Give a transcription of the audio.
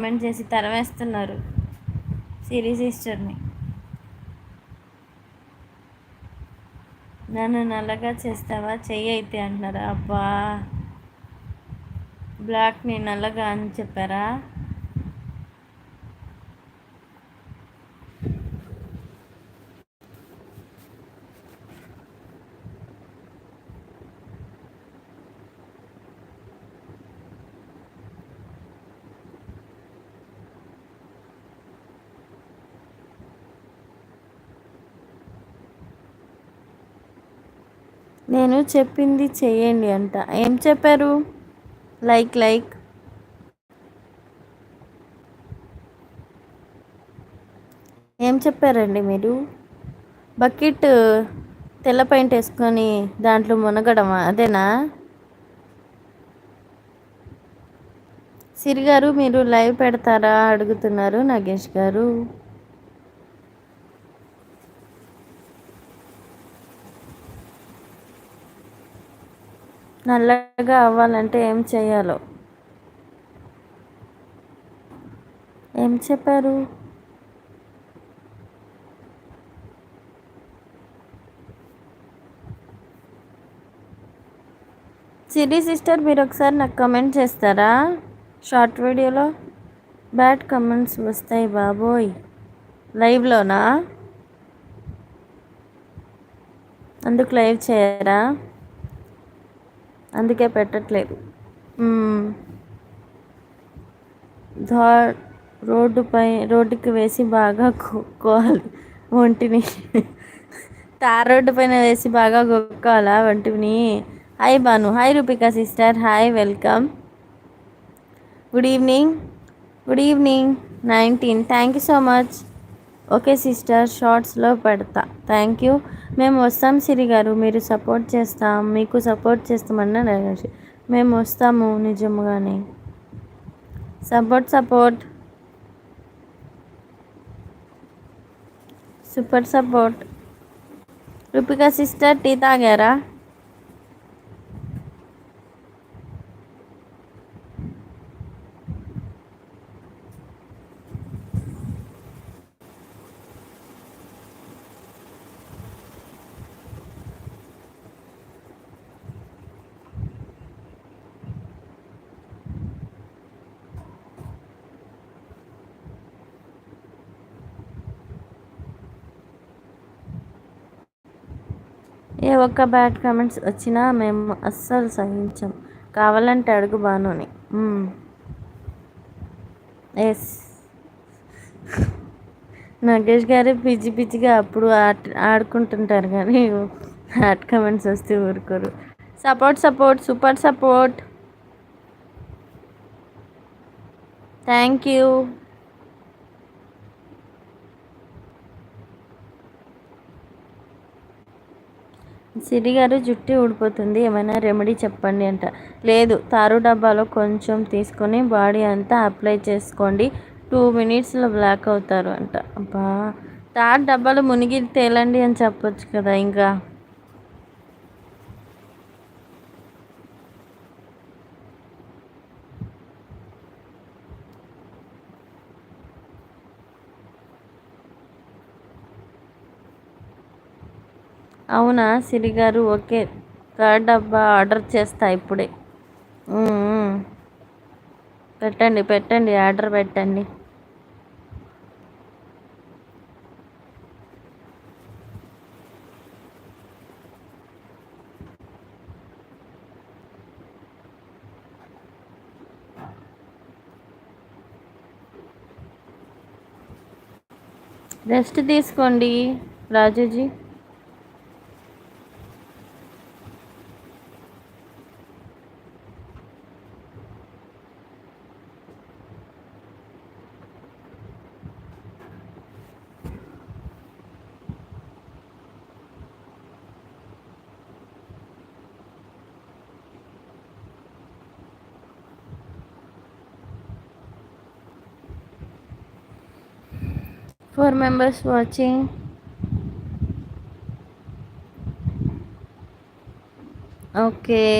Comment చేసి తరవేస్తున్నారు సిరి సిస్టర్ని. నన్ను నల్లగా చేస్తావా చెయ్యి అయితే అంటున్నారా? అబ్బా, బ్లాక్ని నల్లగా అని చెప్పారా? నేను చెప్పింది చెయ్యండి అంట. ఏం చెప్పారు? లైక్ ఏం చెప్పారండి మీరు? బకెట్ తెల్ల పెయింట్ వేసుకొని దాంట్లో మునగడమా? అదేనా? సిరి గారు మీరు లైవ్ పెడతారా అడుగుతున్నారు నాగేష్ గారు. నల్లగా అవ్వాలంటే ఏం చేయాలో ఏం చెప్పారు? సిరి సిస్టర్ మీరు ఒకసారి నాకు కమెంట్ చేస్తారా? షార్ట్ వీడియోలో బ్యాడ్ కమెంట్స్ వస్తాయి బాబోయ్. లైవ్లోనా? అందుకు లైవ్ చేయరా? అందుకే పెట్టట్లేదు. రోడ్డుకి వేసి బాగా గొక్కోవాలి ఒంటిని. తార్ రోడ్డు పైన వేసి బాగా గొక్కోవాలా ఒంటిని? Hi Banu, hi Rupika sister, hi, welcome, good evening. 19. Thank you so much. Okay sister, షార్ట్స్లో పెడతా. Thank you. మేము వస్తాం సిరి గారు, మీరు సపోర్ట్ చేస్తాం, మీకు సపోర్ట్ చేస్తామన్నా మేము వస్తాము నిజంగానే. Support super support. Rupika sister tea తాగారా? ఏ ఒక్క బ్యాడ్ కామెంట్స్ వచ్చినా మేము అస్సలు సహించాం. కావాలంటే అడుగు బానుని. ఎస్, నాగేష్ గారు పిచ్చిగా అప్పుడు ఆడుకుంటుంటారు కానీ బ్యాడ్ కామెంట్స్ వస్తే ఊరుకోరు. Support, super support. Thank you. Siri గారు జుట్టు ఊడిపోతుంది, ఏమైనా రెమెడీ చెప్పండి అంట. లేదు, తారు డబ్బాలో కొంచెం తీసుకొని బాడీ అంతా అప్లై చేసుకోండి, 2 minutesలో బ్లాక్ అవుతారు అంట. అబ్బా, తారు డబ్బాలో మునిగి తేలండి అని చెప్పొచ్చు కదా. ఇంకా అవునా సిరి గారు? ఓకే, 3rd డబ్బా ఆర్డర్ చేస్తా ఇప్పుడే. పెట్టండి, ఆర్డర్ పెట్టండి. రెస్ట్ తీసుకోండి రాజుజీ. Four members watching. Okay.